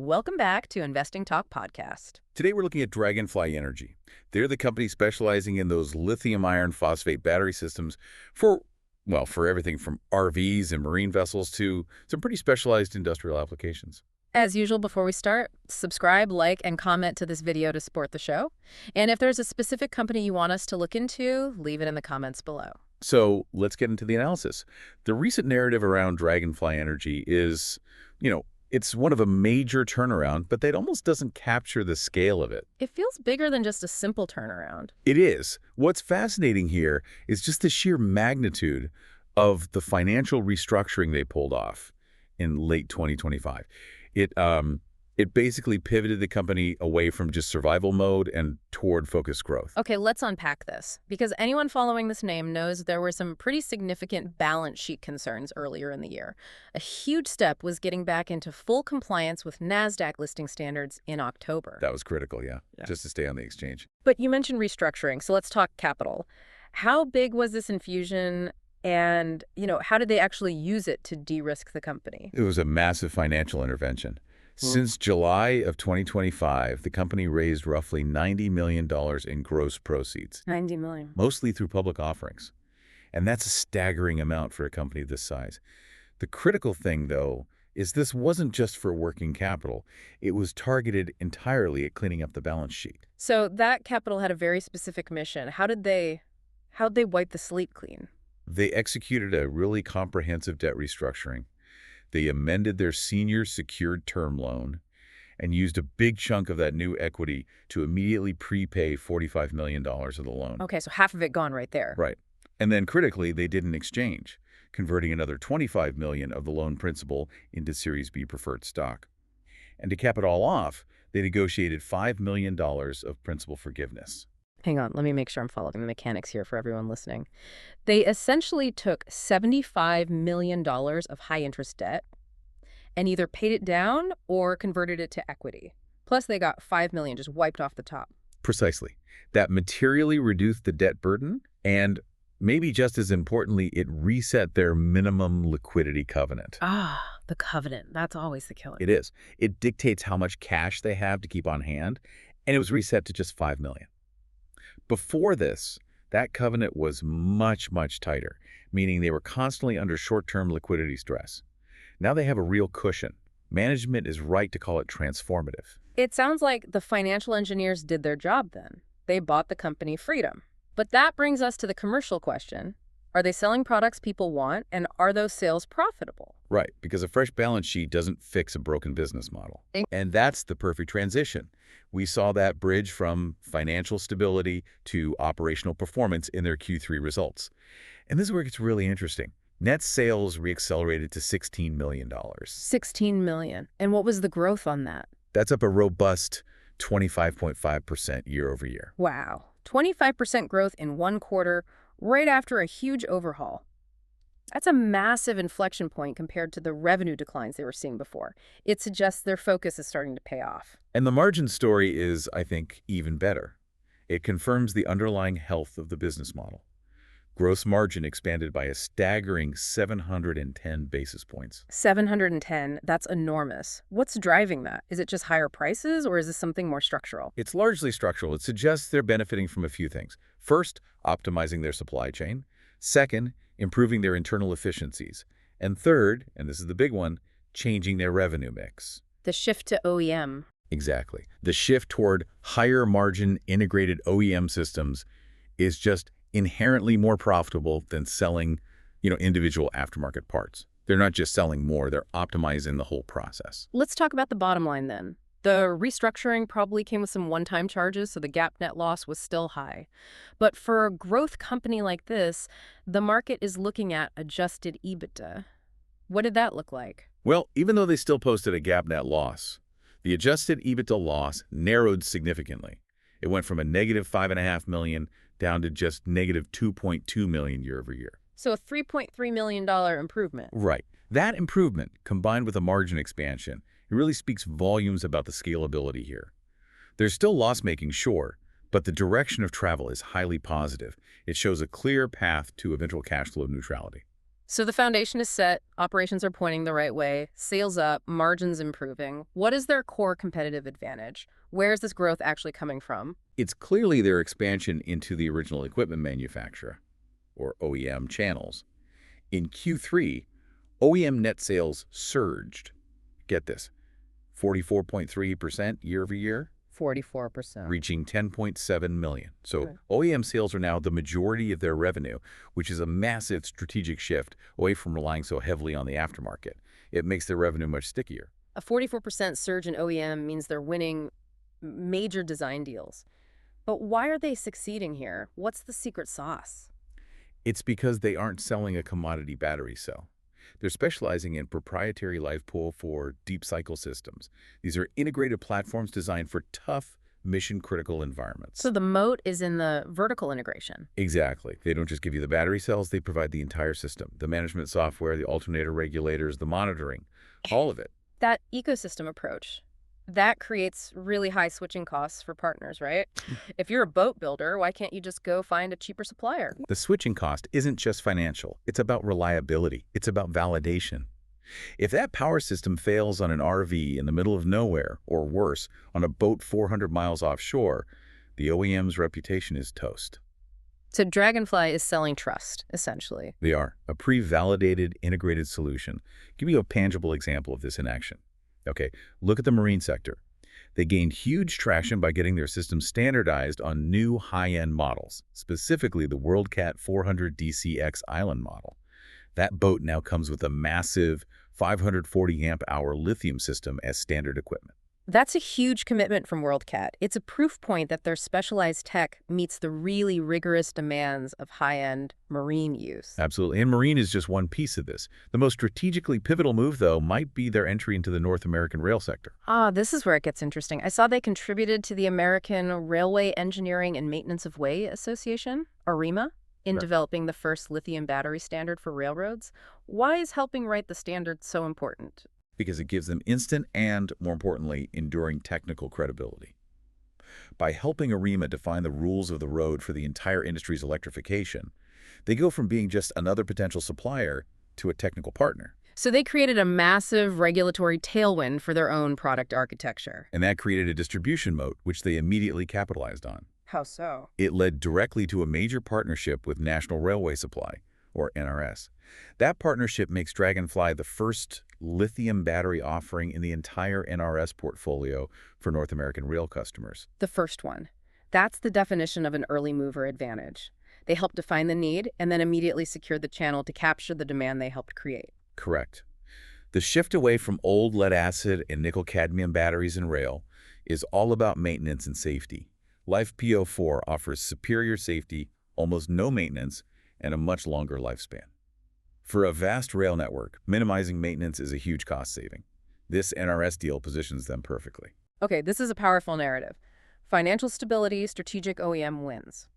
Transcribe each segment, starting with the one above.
Welcome back to Investing Talk Podcast. Today we're looking at Dragonfly Energy. They're the company specializing in those lithium iron phosphate battery systems for everything from RVs and marine vessels to some pretty specialized industrial applications. As usual, before we start, subscribe, like, and comment to this video to support the show. And if there's a specific company you want us to look into, leave it in the comments below. So let's get into the analysis. The recent narrative around Dragonfly Energy is, it's one of a major turnaround, but that almost doesn't capture the scale of it. It feels bigger than just a simple turnaround. It is. What's fascinating here is just the sheer magnitude of the financial restructuring they pulled off in late 2025. It basically pivoted the company away from just survival mode and toward focused growth. Okay, let's unpack this, because anyone following this name knows there were some pretty significant balance sheet concerns earlier in the year. A huge step was getting back into full compliance with Nasdaq listing standards in October. That was critical, yeah, just to stay on the exchange. But you mentioned restructuring, so let's talk capital. How big was this infusion? And, how did they actually use it to de-risk the company? It was a massive financial intervention. Since July of 2025, the company raised roughly $90 million in gross proceeds. $90 million. Mostly through public offerings. And that's a staggering amount for a company this size. The critical thing, though, is this wasn't just for working capital. It was targeted entirely at cleaning up the balance sheet. So that capital had a very specific mission. How'd they wipe the slate clean? They executed a really comprehensive debt restructuring. They amended their senior secured term loan and used a big chunk of that new equity to immediately prepay $45 million of the loan. Okay, so half of it gone right there. Right. And then critically, they did an exchange, converting another $25 million of the loan principal into Series B preferred stock. And to cap it all off, they negotiated $5 million of principal forgiveness. Hang on, let me make sure I'm following the mechanics here for everyone listening. They essentially took $75 million of high-interest debt and either paid it down or converted it to equity. Plus, they got $5 million just wiped off the top. Precisely. That materially reduced the debt burden, and maybe just as importantly, it reset their minimum liquidity covenant. Ah, the covenant. That's always the killer. It is. It dictates how much cash they have to keep on hand, and it was reset to just $5 million. Before this, that covenant was much, much tighter, meaning they were constantly under short-term liquidity stress. Now they have a real cushion. Management is right to call it transformative. It sounds like the financial engineers did their job then. They bought the company freedom. But that brings us to the commercial question. Are they selling products people want, and are those sales profitable? Right, because a fresh balance sheet doesn't fix a broken business model. And that's the perfect transition. We saw that bridge from financial stability to operational performance in their Q3 results. And this is where it gets really interesting. Net sales reaccelerated to $16 million. $16 million. And what was the growth on that? That's up a robust 25.5% year over year. Wow. 25% growth in one quarter, right after a huge overhaul. That's a massive inflection point compared to the revenue declines they were seeing before. It suggests their focus is starting to pay off. And the margin story is, I think, even better. It confirms the underlying health of the business model. Gross margin expanded by a staggering 710 basis points. 710, that's enormous. What's driving that? Is it just higher prices, or is this something more structural? It's largely structural. It suggests they're benefiting from a few things. First, optimizing their supply chain. Second, improving their internal efficiencies. And third, and this is the big one, changing their revenue mix. The shift to OEM. Exactly. The shift toward higher margin integrated OEM systems is just inherently more profitable than selling, individual aftermarket parts. They're not just selling more, they're optimizing the whole process. Let's talk about the bottom line then. The restructuring probably came with some one-time charges, so the GAAP net loss was still high. But for a growth company like this, the market is looking at adjusted EBITDA. What did that look like? Well, even though they still posted a GAAP net loss, the adjusted EBITDA loss narrowed significantly. It went from a negative $5.5 million down to just negative $2.2 million year over year. So a $3.3 million improvement. Right. That improvement, combined with a margin expansion, it really speaks volumes about the scalability here. There's still loss-making, sure, but the direction of travel is highly positive. It shows a clear path to eventual cash flow neutrality. So the foundation is set, operations are pointing the right way, sales up, margins improving. What is their core competitive advantage? Where is this growth actually coming from? It's clearly their expansion into the original equipment manufacturer, or OEM, channels. In Q3, OEM net sales surged. Get this, 44.3% year over year, 44%. reaching 10.7 million. So Good. OEM sales are now the majority of their revenue, which is a massive strategic shift away from relying so heavily on the aftermarket. It makes their revenue much stickier. A 44% surge in OEM means they're winning major design deals. But why are they succeeding here? What's the secret sauce? It's because they aren't selling a commodity battery cell. They're specializing in proprietary live pool for deep cycle systems. These are integrated platforms designed for tough, mission-critical environments. So the moat is in the vertical integration. Exactly. They don't just give you the battery cells, they provide the entire system. The management software, the alternator regulators, the monitoring, all of it. That ecosystem approach, that creates really high switching costs for partners, right? If you're a boat builder, why can't you just go find a cheaper supplier? The switching cost isn't just financial. It's about reliability. It's about validation. If that power system fails on an RV in the middle of nowhere, or worse, on a boat 400 miles offshore, the OEM's reputation is toast. So Dragonfly is selling trust, essentially. They are a pre-validated, integrated solution. Give you a tangible example of this in action. Okay, look at the marine sector. They gained huge traction by getting their system standardized on new high-end models, specifically the WorldCat 400 DCX Island model. That boat now comes with a massive 540 amp-hour lithium system as standard equipment. That's a huge commitment from WorldCat. It's a proof point that their specialized tech meets the really rigorous demands of high-end marine use. Absolutely, and marine is just one piece of this. The most strategically pivotal move, though, might be their entry into the North American rail sector. This is where it gets interesting. I saw they contributed to the American Railway Engineering and Maintenance of Way Association, AREMA, in Right. developing the first lithium battery standard for railroads. Why is helping write the standard so important? Because it gives them instant and, more importantly, enduring technical credibility. By helping AREMA define the rules of the road for the entire industry's electrification, they go from being just another potential supplier to a technical partner. So they created a massive regulatory tailwind for their own product architecture. And that created a distribution moat, which they immediately capitalized on. How so? It led directly to a major partnership with National Railway Supply, or NRS. That partnership makes Dragonfly the first lithium battery offering in the entire NRS portfolio for North American rail customers. The first one. That's the definition of an early mover advantage. They helped define the need and then immediately secured the channel to capture the demand they helped create. Correct. The shift away from old lead-acid and nickel-cadmium batteries in rail is all about maintenance and safety. Life PO4 offers superior safety, almost no maintenance, and a much longer lifespan. For a vast rail network, minimizing maintenance is a huge cost saving. This NRS deal positions them perfectly. Okay, this is a powerful narrative. Financial stability, strategic OEM wins.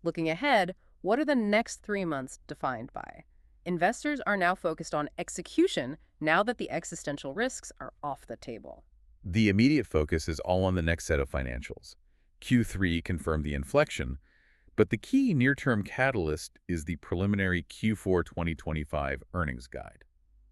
Looking ahead, what are the next 3 months defined by? Investors are now focused on execution now that the existential risks are off the table. The immediate focus is all on the next set of financials. Q3 confirmed the inflection, but the key near-term catalyst is the preliminary Q4 2025 earnings guide.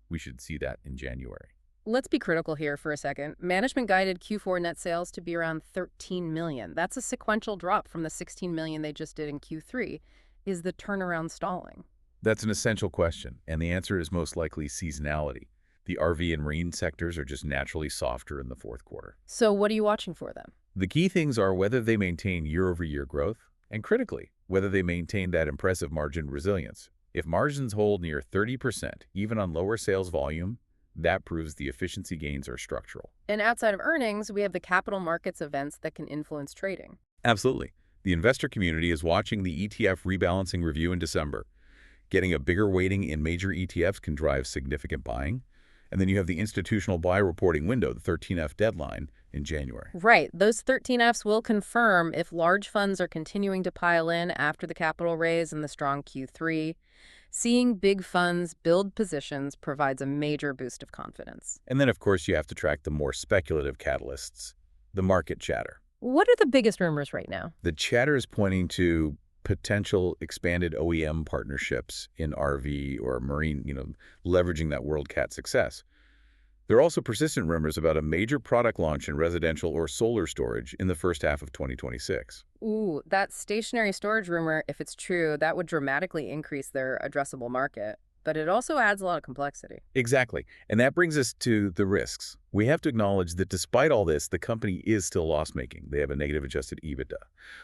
We should see that in January. Let's be critical here for a second. Management guided Q4 net sales to be around 13 million. That's a sequential drop from the 16 million they just did in Q3. Is the turnaround stalling? That's an essential question, and the answer is most likely seasonality. The RV and marine sectors are just naturally softer in the fourth quarter. So what are you watching for then? The key things are whether they maintain year-over-year growth, and critically, whether they maintain that impressive margin resilience. If margins hold near 30%, even on lower sales volume, that proves the efficiency gains are structural. And outside of earnings, we have the capital markets events that can influence trading. Absolutely. The investor community is watching the ETF rebalancing review in December. Getting a bigger weighting in major ETFs can drive significant buying. And then you have the institutional buy reporting window, the 13F deadline, in January. Right. Those 13Fs will confirm if large funds are continuing to pile in after the capital raise and the strong Q3. Seeing big funds build positions provides a major boost of confidence. And then, of course, you have to track the more speculative catalysts, the market chatter. What are the biggest rumors right now? The chatter is pointing to potential expanded OEM partnerships in RV or marine, leveraging that WorldCat success. There are also persistent rumors about a major product launch in residential or solar storage in the first half of 2026. Ooh, that stationary storage rumor, if it's true, that would dramatically increase their addressable market. But it also adds a lot of complexity. Exactly. And that brings us to the risks. We have to acknowledge that despite all this, the company is still loss-making. They have a negative adjusted EBITDA.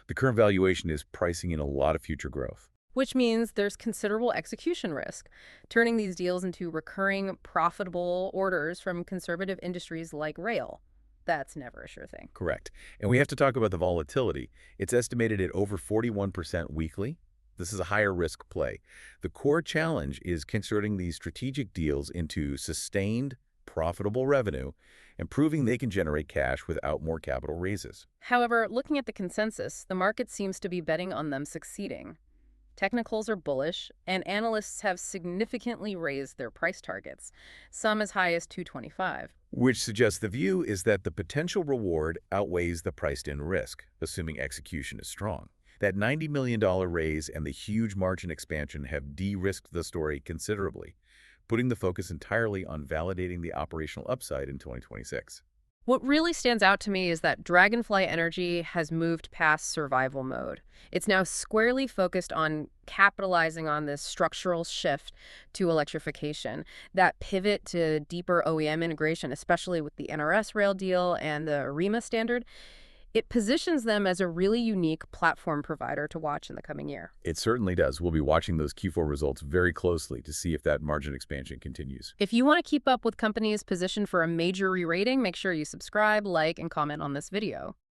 The current valuation is pricing in a lot of future growth. Which means there's considerable execution risk, turning these deals into recurring, profitable orders from conservative industries like rail. That's never a sure thing. Correct. And we have to talk about the volatility. It's estimated at over 41% weekly. This is a higher risk play. The core challenge is converting these strategic deals into sustained, profitable revenue and proving they can generate cash without more capital raises. However, looking at the consensus, the market seems to be betting on them succeeding. Technicals are bullish, and analysts have significantly raised their price targets, some as high as 225. Which suggests the view is that the potential reward outweighs the priced-in risk, assuming execution is strong. That $90 million raise and the huge margin expansion have de-risked the story considerably, putting the focus entirely on validating the operational upside in 2026. What really stands out to me is that Dragonfly Energy has moved past survival mode. It's now squarely focused on capitalizing on this structural shift to electrification, that pivot to deeper OEM integration, especially with the NRS rail deal and the REMA standard. It positions them as a really unique platform provider to watch in the coming year. It certainly does. We'll be watching those Q4 results very closely to see if that margin expansion continues. If you want to keep up with companies positioned for a major re-rating, make sure you subscribe, like, and comment on this video.